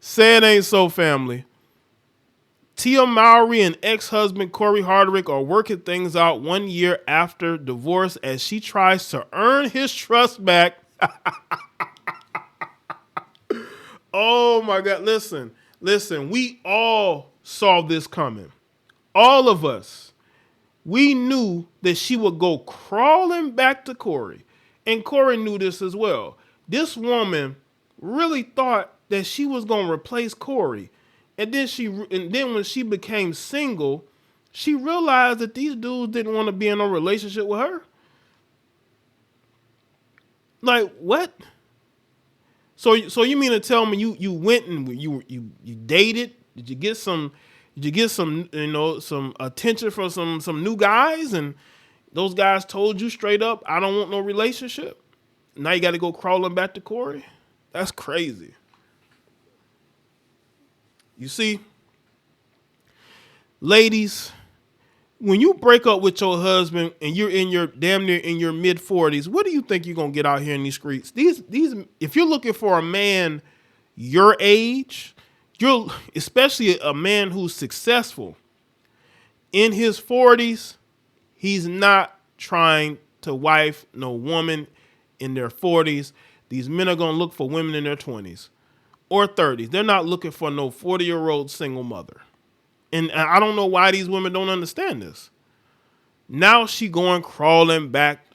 Say it ain't so, family. Tia Mowry and ex-husband Cory Hardict are working things out 1 year after divorce as she tries to earn his trust back. Oh my God. Listen, we all saw this coming. All of us. We knew that she would go crawling back to Cory. And Cory knew this as well. This woman really thought that she was going to replace Cory. And then when she became single, she realized that these dudes didn't want to be in a relationship with her. Like, what? So you mean to tell me you went and you dated? Did you get some some attention from some new guys, and those guys told you straight up, I don't want no relationship? Now you got to go crawling back to Cory? That's crazy. You see, ladies, when you break up with your husband and you're in your damn near in your mid-40s, what do you think you're gonna get out here in these streets? These if you're looking for a man your age, you're especially a man who's successful in his 40s, he's not trying to wife no woman in their 40s. These men are gonna look for women in their 20s or 30s. They're not looking for no 40-year-old single mother. And I don't know why these women don't understand this. Now she going crawling back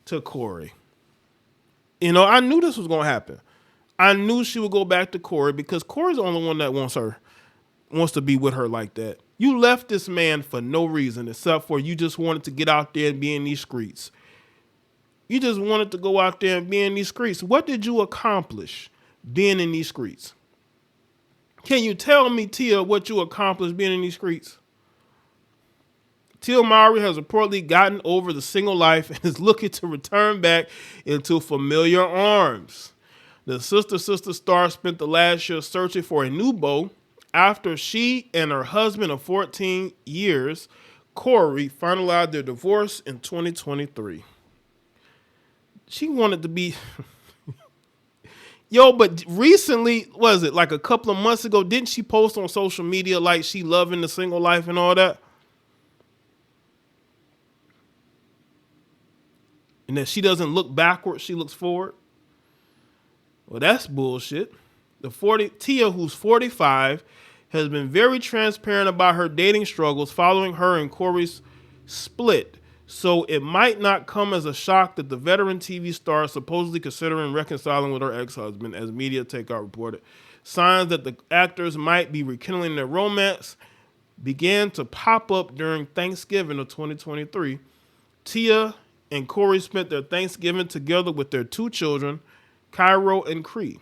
to Cory. You know, I knew this was going to happen. I knew she would go back to Cory because Cory's the only one that wants to be with her like that. You left this man for no reason except for you just wanted to get out there and be in these streets. You just wanted to go out there and be in these streets. What did you accomplish being in these streets? Can you tell me, Tia, what you accomplished being in these streets? Tia Mowry has reportedly gotten over the single life and is looking to return back into familiar arms. The Sister star spent the last year searching for a new beau after she and her husband of 14 years, Cory, finalized their divorce in 2023. She wanted to be... Yo, but recently, was it like a couple of months ago, didn't she post on social media like she loving the single life and all that? And that she doesn't look backward, she looks forward? Well, that's bullshit. Tia, who's 45, has been very transparent about her dating struggles following her and Cory's split. So it might not come as a shock that the veteran TV star is supposedly considering reconciling with her ex-husband, as Media Takeout reported. Signs that the actors might be rekindling their romance began to pop up during Thanksgiving of 2023. Tia and Cory spent their Thanksgiving together with their two children, Cairo and Cree.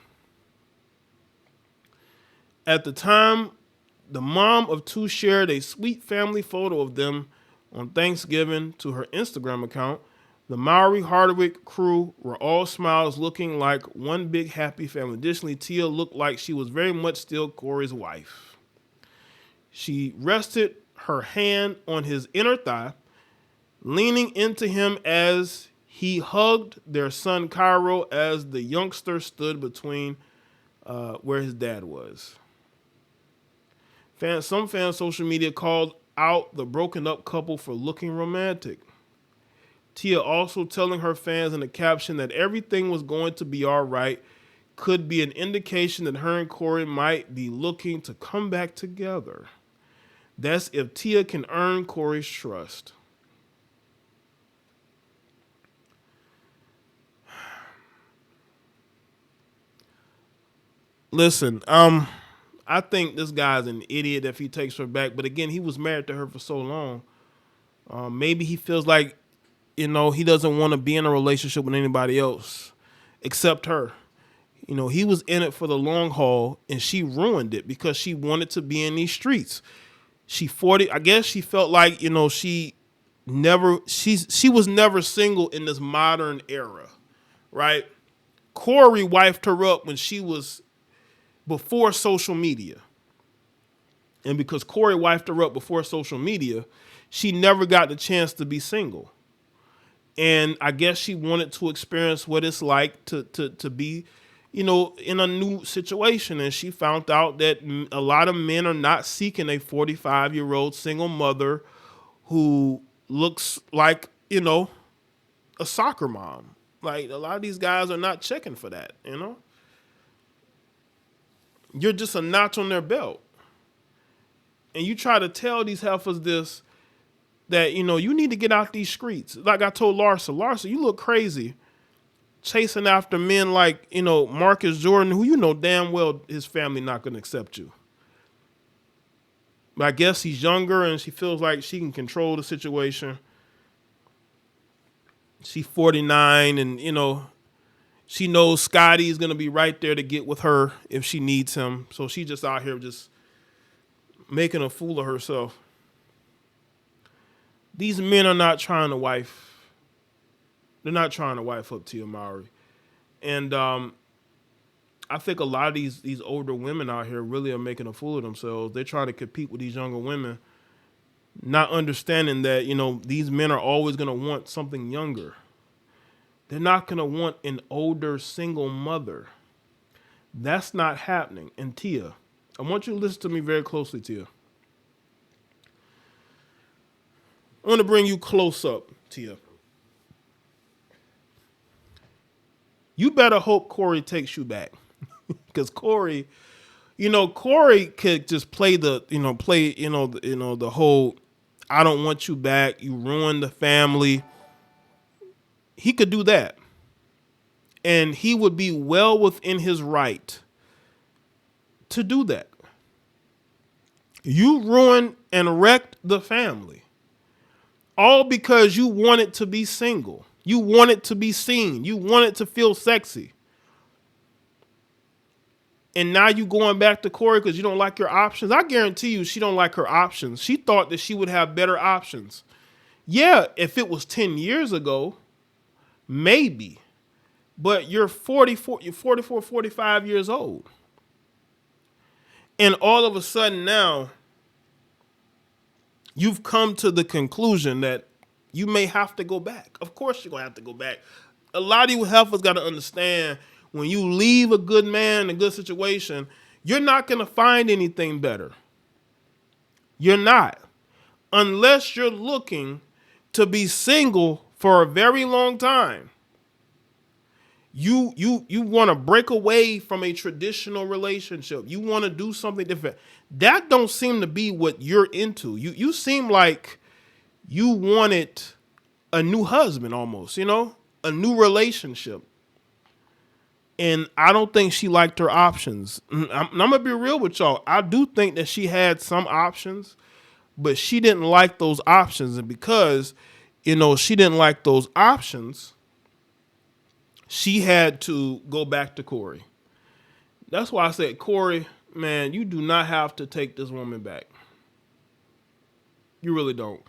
At the time, the mom of two shared a sweet family photo of them on Thanksgiving to her Instagram account. The Mowry Hardict crew were all smiles, looking like one big happy family. Additionally, Tia looked like she was very much still Cory's wife. She rested her hand on his inner thigh, leaning into him as he hugged their son Cairo as the youngster stood between where his dad was. Some fans on social media called out the broken up couple for looking romantic. Tia also telling her fans in the caption that everything was going to be all right could be an indication that her and Cory might be looking to come back together. That's if Tia can earn Cory's trust. Listen, I think this guy's an idiot if he takes her back. But again, he was married to her for so long. Maybe he feels like, he doesn't want to be in a relationship with anybody else except her. He was in it for the long haul, and she ruined it because she wanted to be in these streets. She 40. I guess she felt like, she was never single in this modern era, right? Cory wifed her up when she was before social media. And because Cory wifed her up before social media, she never got the chance to be single. And I guess she wanted to experience what it's like to be, in a new situation, and she found out that a lot of men are not seeking a 45-year-old single mother who looks like, a soccer mom. Like, a lot of these guys are not checking for that. You're just a notch on their belt. And you try to tell these heifers this, that, you need to get out these streets. Like I told Larsa, you look crazy chasing after men like, Marcus Jordan, who you know damn well his family not going to accept you. But I guess he's younger and she feels like she can control the situation. She's 49 and, she knows Scotty is going to be right there to get with her if she needs him. So she just out here just making a fool of herself. These men are not trying to wife. They're not trying to wife up Tia Mowry. And I think a lot of these older women out here really are making a fool of themselves. They're trying to compete with these younger women, not understanding that, these men are always going to want something younger. They're not going to want an older single mother. That's not happening. And Tia, I want you to listen to me very closely, Tia. I want to bring you close up, Tia. You better hope Cory takes you back. Because Cory could just play the whole, I don't want you back, you ruined the family. He could do that. And he would be well within his right to do that. You ruined and wrecked the family. All because you wanted to be single. You wanted to be seen. You wanted to feel sexy. And now you going back to Cory because you don't like your options. I guarantee you she don't like her options. She thought that she would have better options. Yeah, if it was 10 years ago, maybe. But you're 44, 45 years old. And all of a sudden now, you've come to the conclusion that you may have to go back. Of course you're going to have to go back. A lot of you heifers got to understand, when you leave a good man in a good situation, you're not going to find anything better. You're not. Unless you're looking to be single for a very long time. You want to break away from a traditional relationship. You want to do something different. That don't seem to be what you're into. You seem like you wanted a new husband almost, a new relationship. And I don't think she liked her options. I'm going to be real with y'all. I do think that she had some options, but she didn't like those options. And because, she didn't like those options, she had to go back to Cory. That's why I said, Cory, man, you do not have to take this woman back. You really don't.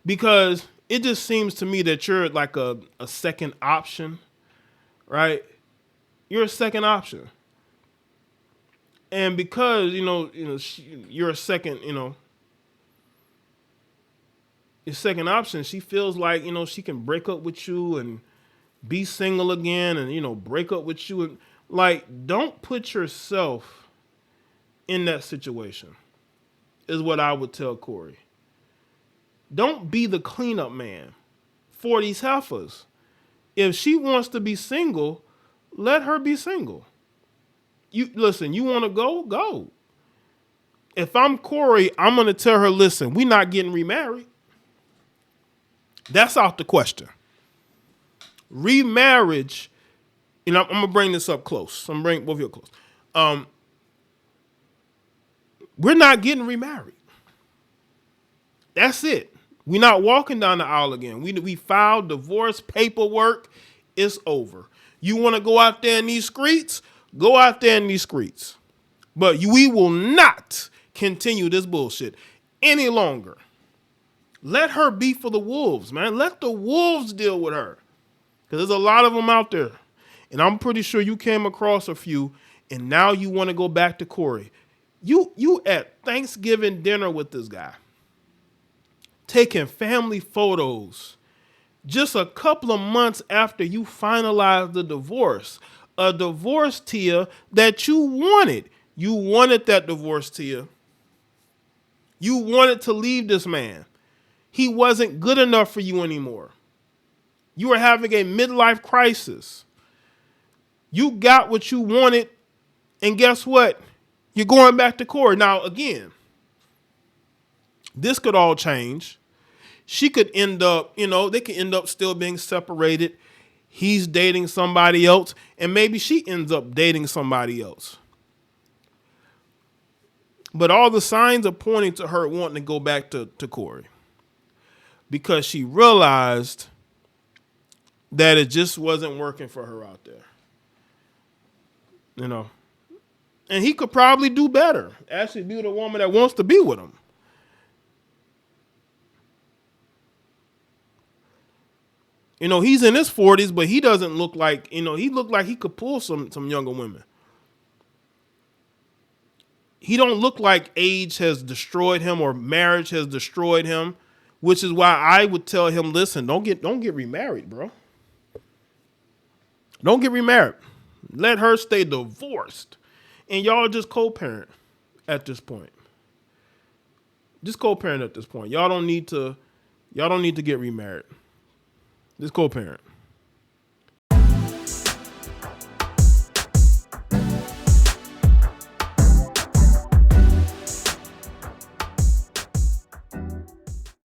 Because it just seems to me that you're like a second option, right? You're a second option. And because, you're a second, your second option, she feels like, she can break up with you and be single again and, break up with you. And, don't put yourself in that situation, is what I would tell Cory. Don't be the cleanup man for these heifers. If she wants to be single, let her be single. You want to go? Go. If I'm Cory, I'm going to tell her, listen, we're not getting remarried. That's out the question. Remarriage, I'm going to bring this up close. I'm going to bring both of you close. We're not getting remarried. That's it. We're not walking down the aisle again. We filed divorce paperwork. It's over. You want to go out there in these streets? Go out there in these streets. But we will not continue this bullshit any longer. Let her be for the wolves, man. Let the wolves deal with her. Because there's a lot of them out there. And I'm pretty sure you came across a few, and now you want to go back to Cory. You at Thanksgiving dinner with this guy, taking family photos just a couple of months after you finalized the divorce. a divorce, Tia, that you wanted. You wanted that divorce, Tia. You wanted to leave this man. He wasn't good enough for you anymore. You were having a midlife crisis. You got what you wanted, and guess what? You're going back to Cory. Now, again, this could all change. She could end up, they could end up still being separated. He's dating somebody else, and maybe she ends up dating somebody else. But all the signs are pointing to her wanting to go back to Cory, because she realized that it just wasn't working for her out there. And he could probably do better. Actually be with a woman that wants to be with him. He's in his 40s, but he doesn't look like, he looked like he could pull some younger women. He don't look like age has destroyed him or marriage has destroyed him, which is why I would tell him, listen, don't get remarried, bro. Don't get remarried. Let her stay divorced. And y'all just co-parent at this point. Just co-parent at this point. Y'all don't need to get remarried. Just co-parent.